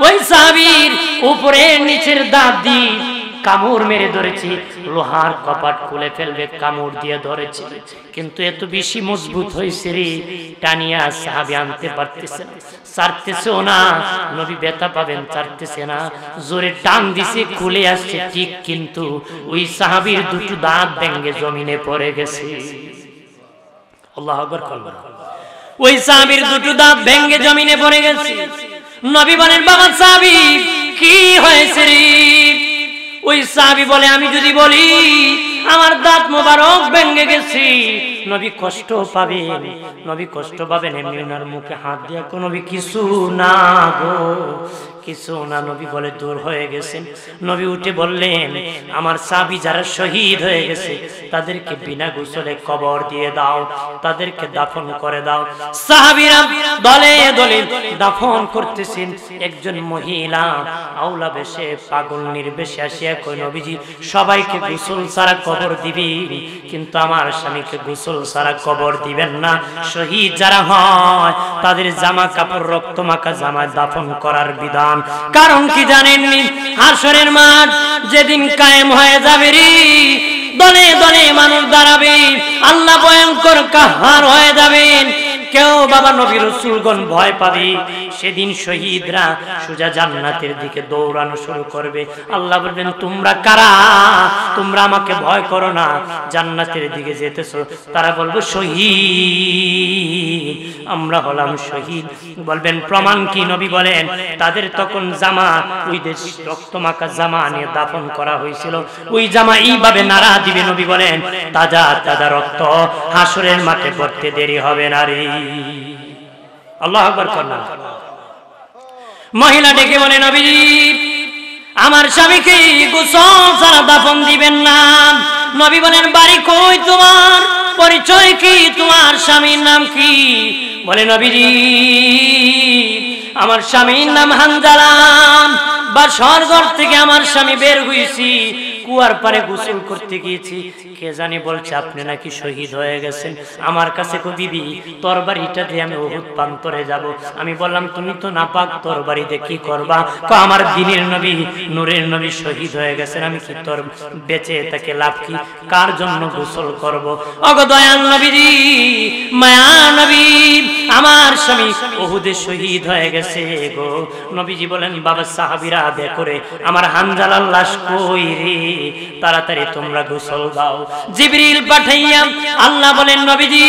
ওই সাহাবীর উপরে নিচের দাঁত দিয়ে কামড় মেরে ধরেছি, লোহার কপাট খুলে ফেলবে কামড় দিয়ে ধরেছে, কিন্তু এত বেশি মজবুত হয়েছে রে, টানিয়া সাহাবী আনতে পারতেছে না, ছাড়তেছেও না, নবী ব্যথা পাবেন, ছাড়তেছে না, জোরে টান দিছে খুলে আসছে ঠিক, কিন্তু ওই সাহাবীর দুটো দাঁত ভেঙে জমিনে পড়ে গেছে। আল্লাহু আকবার। ওই সাহাবীর দুটো দাঁত ভেঙে জমিনে পড়ে গেছে। নবী বলেন বাবা সাহাবী কি হয়েছে রে? ওই সাহাবী বলে আমি যদি বলি আমার দাঁত মোবারক ভেঙে গেছে, নবী কষ্ট পাবেন, নবী কষ্ট পাবেন, এমনি ওনার মুখে হাত দিয়ে নবী কিছু না গো, কিছু না। নবী বলে দূর হয়ে গেছেন। নবী উঠে বললেন আমার সাহাবী যারা শহীদ হয়ে গেছে তাদেরকে বিনা গোসলে কবর দিয়ে দাও, তাদেরকে দাফন করে দাও। সাহাবীরা দলে দলে দাফন করতেছেন। একজন মহিলা আওলা বেশে পাগল নির্বেশে আসিয়া কই নবীজি সবাইকে গোসল ছাড়া কবর দিবি, কিন্তু আমার স্বামীকে গোসল ছাড়া কবর দিবেন না। শহীদ যারা হয় তাদের জামা কাপড় রক্ত মাখা জামায় দাফন করার বিধান। কারণ কি জানেননি? হাসরের মাঠ যেদিন কায়েম হয়ে যাবে রে, দলে দলে মানুষ দাঁড়াবে, আল্লাহ ভয়ঙ্কর কাহার হয়ে যাবেন। কেউ বাবা নবী রাসূলগণ ভয় পাবে। সেদিন শহীদরা সোজা জান্নাতের দিকে দৌড়ানো শুরু করবে। আল্লাহ বলবেন তোমরা কারা? তোমরা আমাকে ভয় করো না, জান্নাতের দিকে যেতেছো। তারা বলবো শহীদ, আমরা হলাম শহীদ। বলবেন প্রমাণ কি? নবী বলেন তাদের তখন জামা, ওই দেশ রক্তমাখা জামা নিয়ে দাফন করা হয়েছিল, ওই জামা এইভাবে নাড়া দিবে। নবী বলেন তাজা তাজা রক্ত হাসরের মাঠে পড়তে দেরি হবে না রে। আল্লাহু আকবার করলাম। মহিলা ডেকে বলে নবীজি আমার স্বামীকে গোসল ছাড়া দাফন দিবেন না। নবী বলেন বাড়ি কই তোমার, পরিচয় কি, তোমার স্বামীর নাম কি? বলে নবীজি আমার স্বামীর নাম হানজালা, বা স্বর্গর থেকে আমার স্বামী বের হইছি, কুয়ার পারে গোসল করতে গিয়েছি, কে জানি বলছে আপনি নাকি শহীদ হয়ে গেছেন। আমার কাছে কো বিবি তরবারিটা দিয়ে আমি উহুদ প্রান্তরে যাব। আমি বললাম তুমি তো নাপাক, তরবারি দিয়ে কি করবা? কো আমার দ্বীনের নবী নূরের নবী শহীদ হয়ে গেছেন, আমি কি তোর বেঁচে থেকে লাভ কি? কার জন্য গোসল করব? ওগো দয়াল নবীজি, মায়া নবী, আমার স্বামী উহুদে শহীদ হয়ে গেছে গো। নবীজি বলেন বাবা সাহাবীরা দেখো রে আমার হানজালার লাশ কই রে, তাড়াতাড়ি তোমরা গোসল দাও। জিবরিল পাঠাইয়া আল্লাহ বলেন নবীজি,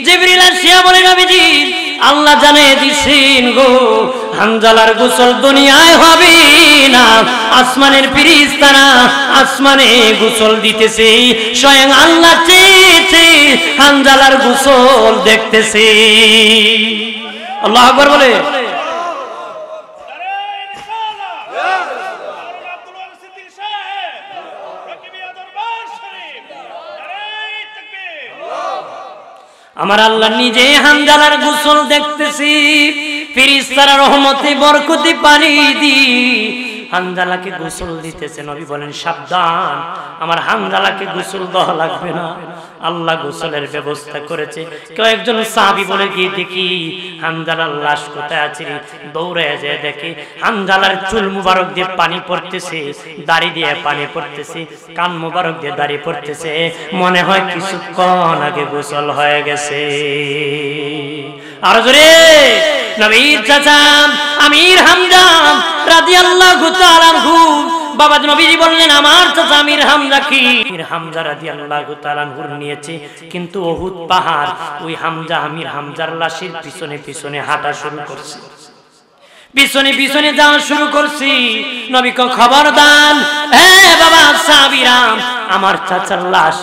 জিবরিল আসিয়া বলে নবীজি আল্লাহ জানিয়ে দিছেন গো হানজালার গোসল দুনিয়ায় হবে না, আসমানের ফেরেশতারা আসমানে গোসল দিতেছে, স্বয়ং আল্লাহ চেয়েছে হানজালার গোসল দেখতেছে। আল্লাহু আকবার বলে। আমার আল্লাহ নিজে হানজালার গোসল দেখতেছি, ফেরেশতারা রহমতে বরকতে পানি দি হানজালাকে গোসল দিতেছে। নবী বলেন সাবধান, আমার হানজালাকে গোসল দেওয়া লাগবে না, আল্লাহ গোসলের ব্যবস্থা করেছে। কেউ একজন সাহাবী বলে গিয়ে দেখি হানজালার লাশ কোথায় আছে, দৌড়ে যায় দেখে হানজালার চুল মুবারক দিয়ে পানি পড়তেছে, দাড়ি দিয়ে পানি পড়তেছে, কান মুবারক দিয়ে দাড়ি পড়তেছে, মনে হয় কিছুক্ষণ আগে গোসল হয়ে গেছে। আর জোরে নবীর চাচা আমির হামজা রাদিয়াল্লাহু তাআলা আনহু, বাবা নবীজি বললেন আমার চাচা আমির হামজা কি হামজা রাদিয়াল্লাহু তাআলা আনহুর নিয়েছে, কিন্তু উহুদ পাহাড় ওই হামজা আমির হামজার লাশের পিছনে পিছনে হাঁটা শুরু করছে, পিছনে পিছনে যাওয়া শুরু করছি। নবী কো খবর দান, হে বাবা সাহাবীরা, আমার চাচার লাশ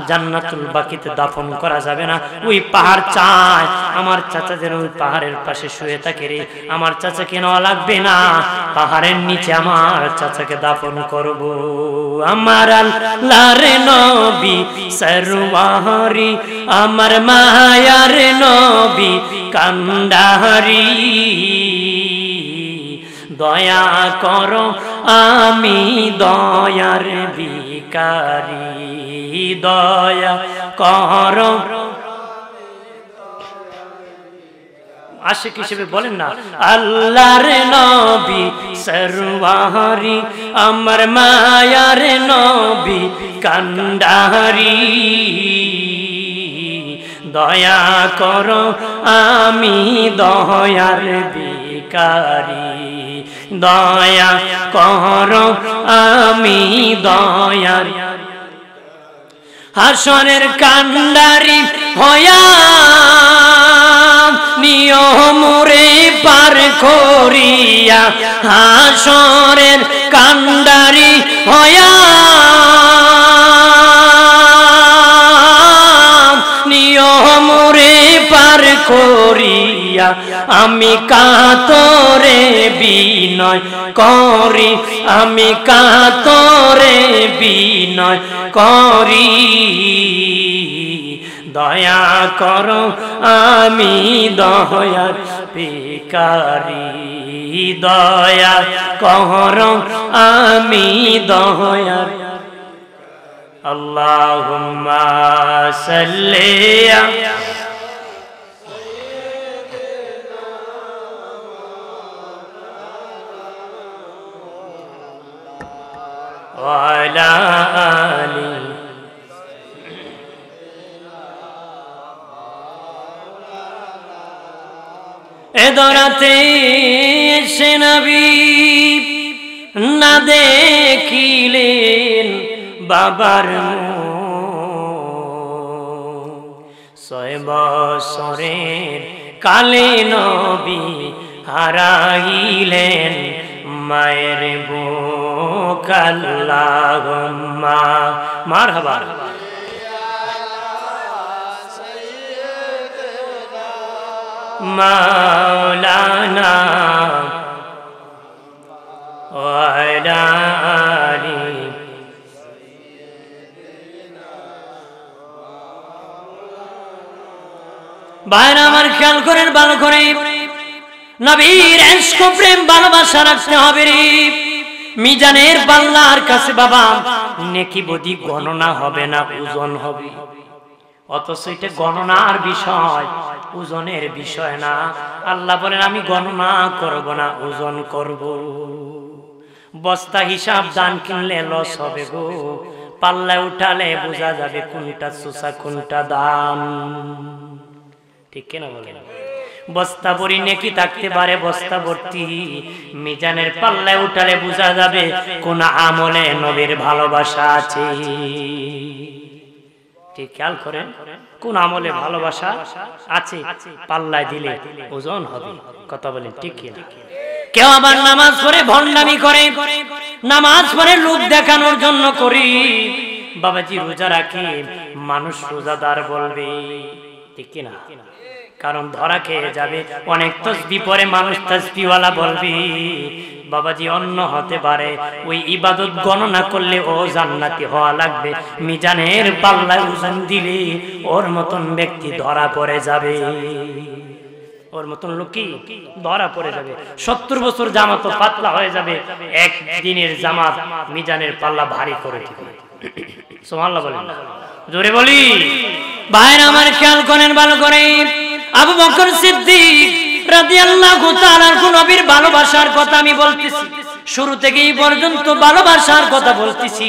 জান্নাতুল বাকিতে দাফন করা যাবে না, ওই পাহাড় চায়, আমার চাচা যেন ওই পাহাড়ের পাশে শুয়ে থাকে রে, আমার চাচাকে নেওয়া লাগবে না, পাহাড়ের নিচে আমার চাচাকে দাফন করব। আমার আল্লাহর নবী সরওয়ারি, আমার মায়ার নবী কান্ডারি, দয়া করো আমি দয়ার ভিখারি, দয়া করো। আশিক হিসেবে বলেন না আল্লাহর নবী সরওয়ারি, আমার মায়ার নবী কান্ডারি, দয়া করো আমি দয়ার ভিখারি, দয়া করো আমি দয়ার। হাসরের কান্ডারি হয়া নিয়মরে পার করিয়া, হাসরের কান্ডারি হয়া নিয়মরে পার করিয়া, আমি কাতরে বিনয় করি, আমি কাতরে বিনয় করি, দয়া করো আমি দয়ার ভিখারি, দয়া করো আমি দয়ার। আল্লাহুম্মা সাল্লি ওয়ালা আলি। এ দরাতে এসে নবী না দেখিলেন বাবার ছয় বছরের কালে নবী হারাইলেন মায়ের বুক। আল্লাহুম্মা মারহাবা। মাওলানা ওয়ালা আলি। ভাইরা আমার খেয়াল করেন ভালো করে, নবীর ইশক প্রেম ভালোবাসা রাখতে হবে রে। মিজানের পাল্লার কাছে বাবা নেকি বদি গণনা হবে না, ওজন হবে। অথচ এটা গণনার বিষয়, ওজনের বিষয় না। আল্লাহ বলেন আমি গণনা করব না, ওজন করব। বস্তা হিসাব দান কিনলে লস হবে গো, পাল্লায় উঠালে বোঝা যাবে কোনটা সুসা কোনটা দাম। ঠিক কিনা বলেন? বস্তা ভরি নেকি থাকতে পারে, বস্তা ভর্তি, মিজানের পাল্লায় উঠালে বোঝা যাবে কোন আমলে নবীর ভালোবাসা আছে। ঠিক খেয়াল করেন, কোন আমলে ভালোবাসা আছে, পাল্লায় দিলে ওজন হবে। কথা বলেন ঠিক কিনা? কেউ আবার নামাজ পড়ে ভণ্ডামি করে, নামাজ পড়ে লোক দেখানোর জন্য করি। বাবাজি রোজা রাখি, মানুষ রোজাদার বলবে। ঠিক কিনা? কারণ ধরা খেয়ে যাবে। অনেক তাসবিহ পড়ে মানুষ তাসবিহওয়ালা বলবে। বাবাজি অন্য হতে পারে, ওই ইবাদত গণনা করলে ও জান্নাতি হওয়া লাগবে। মিজানের পাল্লায় ওজন দিলে ওর মতন ব্যক্তি ধরা পড়ে যাবে। ওর মতন লোক কি ধরা পড়ে যাবে। 70 বছর জামাত পাতলা হয়ে যাবে, এক দিনের জামাত মিজানের পাল্লা ভারী করে দিবে। সুবহানাল্লাহ বলেন, জোরে বলি। ভাইরা আমার খেয়াল করেন ভালো করে, আবু বকর সিদ্দিক রাদিয়াল্লাহু তাআলা নবীর ভালোবাসার কথা আমি বলতেছি, শুরু থেকে এই পর্যন্ত ভালোবাসার কথা বলতেছি।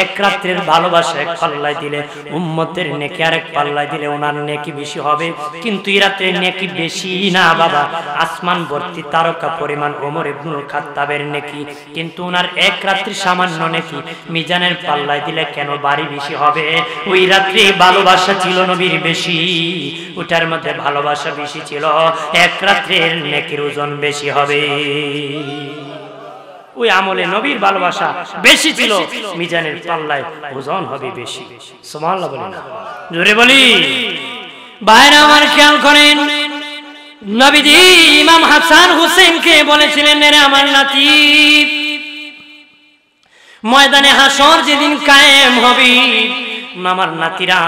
এক রাত্রের ভালোবাসা এক পাল্লায় দিলে উম্মতের নেকি আরেক পাল্লায় দিলে ওনার নেকি বেশি হবে। কিন্তু এই রাত্রের নেকি বেশি না বাবা, আসমান ভর্তি তারকা পরিমাণ ওমর ইবনুল খাত্তাবের নেকি। কিন্তু ওনার এক রাত্রি সামান্য নেকি মিজানের পাল্লায় দিলে কেন বাড়ি বেশি হবে? ওই রাত্রে ভালোবাসা ছিল নবীর বেশি, ওটার মধ্যে ভালোবাসা বেশি ছিল, এক রাত্রের নেকির ওজন বেশি হবে। ওই আমলে নবীর ভালোবাসা বেশি ছিল, মিজানের পাল্লায় ওজন হবে বেশি। সুবহানাল্লাহ বলেন, জোরে বলি। ভাইরা আমার খেয়াল করেন, নবীজি ইমাম হাসান হুসেনকে বলেছিলেন, রে আমার নাতি, ময়দানে হাসর যেদিন কায়েম হবে, আমার নাতিরা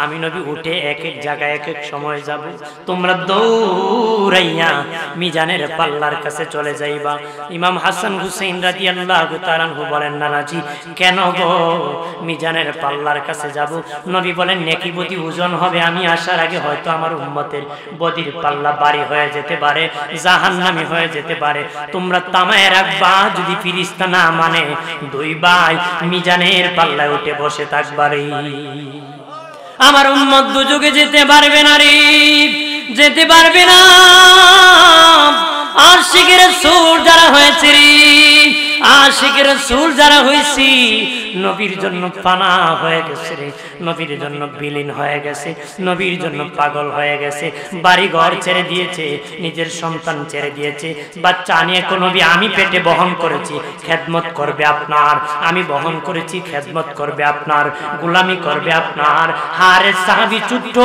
আমি নবী উঠে এক এক জায়গায় এক এক সময় যাব, তোমরা দৌড়াইয়া মিজানের পাল্লার কাছে চলে যাইবা। ইমাম হাসান হুসেইন রাদিয়াল্লাহু তাআলা আনহু বলেন, নানাজি কেন গো মিজানের পাল্লার কাছে যাব? নবী বলেন, নেকি বদি ওজন হবে, আমি আসার আগে হয়তো আমার উম্মতের বদির পাল্লা বাড়ি হয়ে যেতে পারে, জাহান্নামী হয়ে যেতে পারে। তোমরা তামায় রাখবা, যদি ফিরিস্তা না মানে দুই ভাই মিজানের পাল্লায় উঠে বসে থাকবারে। আমার উম্মত দুযোগে যেতে পারবে না রে, যেতে পারবে না। আশিকের রাসূল যারা হয়েছে রে, আশিকের রাসূল যারা হয়েছি, নবীর জন্য ফানা হয়ে গেছে রে, নবীর জন্য বিলীন হয়ে গেছে, নবীর জন্য পাগল হয়ে গেছে। বাড়ি ঘর ছেড়ে দিয়েছে, নিজের সন্তান ছেড়ে দিয়েছে। বাচ্চা নিয়ে কোন নবী আমি পেটে বহন করেছি, খেদমত করবে আপনার, আমি বহন করেছি, খেদমত করবে আপনার, গোলামি করবে আপনার। হারে সাহাবী ছোট্ট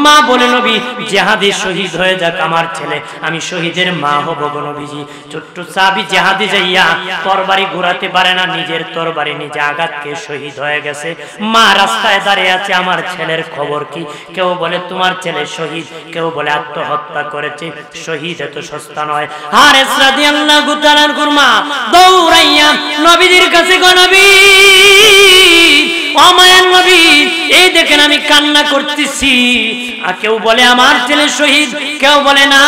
মা বলে, নবী জিহাদে শহীদ হয়ে যাক আমার ছেলে, আমি শহীদের মা হব গো নবীজি। ছোট্ট সাহাবী জিহাদে যাইয়া তরবারি ঘোরাতে পারে না, নিজের তরবারি নিজে আঘাতকে শহীদ হয়ে গেছে। মা রাস্তায় দাঁড়িয়ে আছে, আমার ছেলের খবর কি? কেউ বলে তোমার ছেলে শহীদ, কেউ বলে আত্মহত্যা করেছে। শহীদ এত সস্তা নয়। হারেস রাদিয়াল্লাহু তাআলা আনহুর মা দৌড়াইয়া নবীর কাছে, গো নবী, ও মায়ের নবী, এই দেখেন আমি কান্না করতেছি। আর কেউ বলে আমার ছেলে শহীদ, কেউ বলে না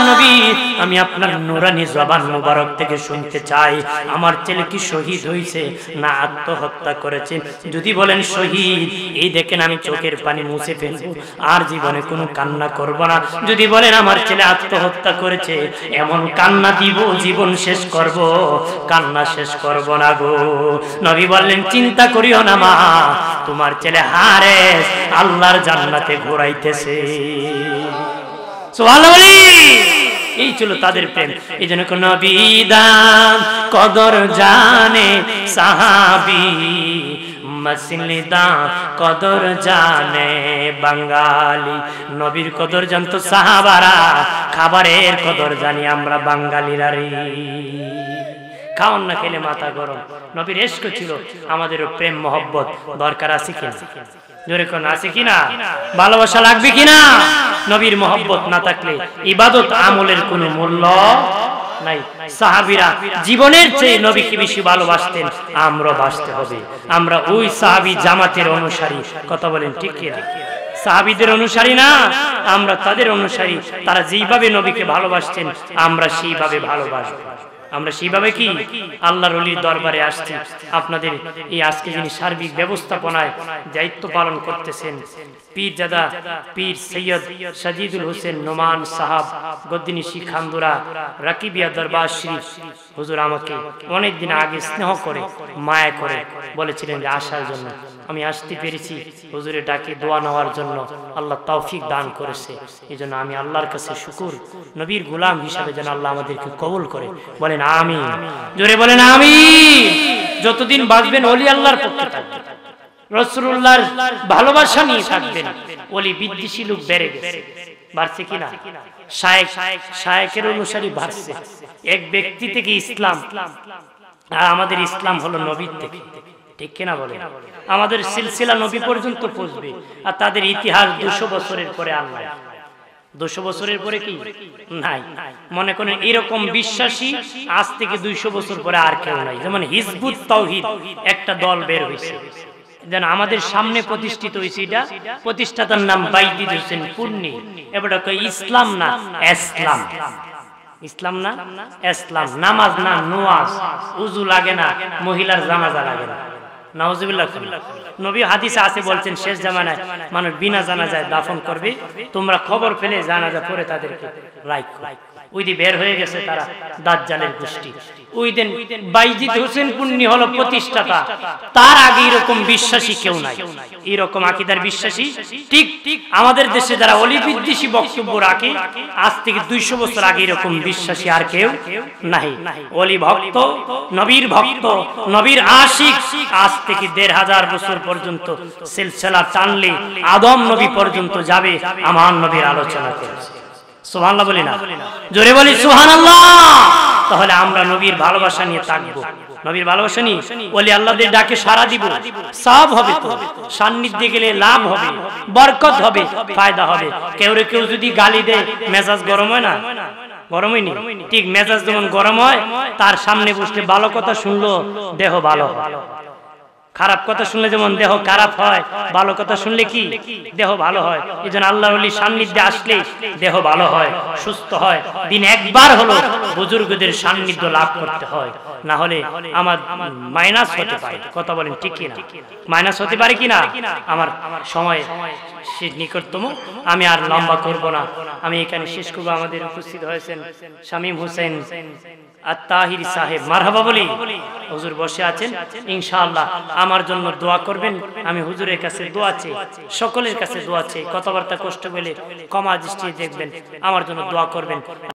নবী, আমি আপনার নুরানি জবান মুবারক থেকে শুনতে চাই, আমার ছেলে কি শহীদ হয়েছে না আত্মহত্যা করেছে? যদি বলেন শহীদ, এই দেখেন আমি চোখের পানি মুছে ফেলবো, আর জীবনে কোনো কান্না করব না। যদি বলেন আমার ছেলে আত্মহত্যা করেছে, এমন কান্না দিব জীবন শেষ করব, কান্না শেষ করব না গো। নবী বললেন, চিন্তা করিও না মা, তোমার ছেলে হারেস আল্লাহর জান্নাতে ঘোরাইতেছে। সুবহানাল্লাহ। এই ছিল তাদের প্রেম। এই জন্য নবী দাম কদর জানে সাহাবী, মসলিদা কদর জানে বাঙালি। নবীর কদর জানতো সাহাবারা, খাবারের কদর জানি আমরা বাঙালিরা রে। খাওয়ান না খেলে মাথা গরম। নবীর ইশক ছিল, আমাদেরও প্রেম মহব্বত দরকার আছে কিনা? জোরে কোন আছে কিনা? ভালোবাসা লাগবে কিনা? নবীর মহব্বত না থাকলে ইবাদত আমলের কোনো মূল্য নাই। সাহাবীরা জীবনের চেয়ে নবীকে বেশি ভালোবাসতেন, আমরা বাসতে হবে। আমরা ওই সাহাবী জামাতের অনুসারী, কথা বলেন ঠিক কিনা? সাহাবীদের অনুসারী না, আমরা তাদের অনুসারী। তারা যেইভাবে নবীকে ভালোবাসতেন আমরা সেইভাবে ভালোবাসবো। আমরা সেইভাবে কি আল্লাহর ওলির দরবারে আসছি। আপনাদের এই আজকে যিনি সার্বিক ব্যবস্থাপনায় দায়িত্ব পালন করতেছেন পীরজাদা পীর সৈয়দ সাজিদুল হোসেন নোমান সাহাব গদ্দিনিশি খান্দুরা রাকিবিয়া দরবার শরীফ হুজুর আমাকে অনেকদিন আগে স্নেহ করে মায়া করে বলেছিলেন যে আসার জন্য। আমি আসতে পেরেছি হুজুরের ডাকে দোয়া নেওয়ার জন্য। আল্লাহ তৌফিক দান করেছে, এই জন্য আমি আল্লাহর কাছে শুকুর। নবীর গোলাম হিসাবে যেন আল্লাহ আমাদেরকে কবুল করে। বলেন আমিন, জোরে বলেন আমিন। যতদিন বাঁচবেন ওলি আল্লাহর পক্ষে থাকবেন, রাসূলুল্লাহর ভালোবাসা নিয়ে থাকবেন। ওলি বিদ্বেষী লোক বেড়ে গেছে, বাড়ছে কিনা? শায়েখের অনুসারী বাড়ছে। এক ব্যক্তি থেকে ইসলাম, আর আমাদের ইসলাম হলো নবীর থেকে, ঠিক কিনা বলেন? আমাদের সিলসিলা নবী পর্যন্ত পৌঁছবে, আর তাদের ইতিহাস 200 বছরের পরে আল্লাহ। 200 বছরের পরে কি নাই? মনে করেন এরকম বিশ্বাসী আজ থেকে 200 বছর পরে আর কেউ নাই। যেমন হিজবুত তাওহীদ একটা দল বের হয়েছে, যেন আমাদের সামনে প্রতিষ্ঠিত হয়েছে। এটা প্রতিষ্ঠাতার নাম বাইজিদ হোসেন পূর্ণি। এবারে কই ইসলাম না ইসলাম, ইসলাম না ইসলাম। নামাজ না নওয়াজ, উযু লাগে না, মহিলার জানাজা লাগে না। নাউজুবিল্লাহ। নবী হাদিসে আছে বলছেন শেষ জামানায় মানুষ বিনা জানাজায় দাফন করবে, তোমরা খবর পেলে জানাজা পড়ে তাদেরকে রাখো। ওই দিন বের হয়ে গেছে তারা দাজ্জালের গোষ্ঠী। ওই দিন বাইজিদ হোসেন পূর্ণি হলো প্রতিষ্ঠাতা, তার আগে এরকম বিশ্বাসী কেউ নাই, এরকম আকীদার বিশ্বাসী। ঠিক আমাদের দেশে যারা ওলি বিদ্বেষী বক্তব্য রাখে আজ থেকে 200 বছর আগে এরকম বিশ্বাসী আর কেউ নাই। ওলি ভক্ত, নবীর ভক্ত, নবীর আশিক আজ থেকে 1500 বছর পর্যন্ত সিলসিলা টানলে আদম নবী পর্যন্ত যাবে। আমার নবীর আলোচনা করেছে। সুবহানাল্লাহ বলি না? জোরে বলি সুবহানাল্লাহ। তাহলে আমরা নবীর ভালোবাসা নিয়ে থাকবো, নবীর ভালোবাসা নিয়ে ওলি আল্লাহদের ডাকে সাড়া দিব। সওয়াব হবে, তো সান্নিধ্যে গেলে লাভ হবে, বরকত হবে, ফায়দা হবে। কেউ যদি গালি দেয় মেজাজ গরম হয় না? গরম হয়নি? ঠিক মেজাজ যেমন গরম হয়, তার সামনে বসলে ভালো কথা শুনলো দেহ ভালো হয়, খারাপ কথা শুনলে যেমন দেহ খারাপ হয়, ভালো কথা শুনলে কি দেহ ভালো হয়। এজন্য আল্লাহর ওলির সান্নিধ্যে আসলে দেহ ভালো হয়, সুস্থ হয়। দিন একবার হলো বুজুর্গদের সান্নিধ্য লাভ করতে হয়, না হলে আমার মাইনাস হতে পারে। কথা বলেন ঠিক কিনা? মাইনাস হতে পারে কিনা? আমার সময় শেষ নিকটতম, আমি আর লম্বা করব না, আমি এখানে শেষ করব। আমাদের উপস্থিত হয়েছেন শামীম হোসেন আত-তাহিরি সাহেব, মারহাবা বলি। হুজুর বসে আছেন, ইনশাআল্লাহ আমার জন্য দোয়া করবেন। আমি হুজুরের কাছে দোয়া চাই, সকলের কাছে দোয়া চাই। কথাবার্তা কষ্ট পেলে ক্ষমা দৃষ্টিতে দেখবেন, আমার জন্য দোয়া করবেন।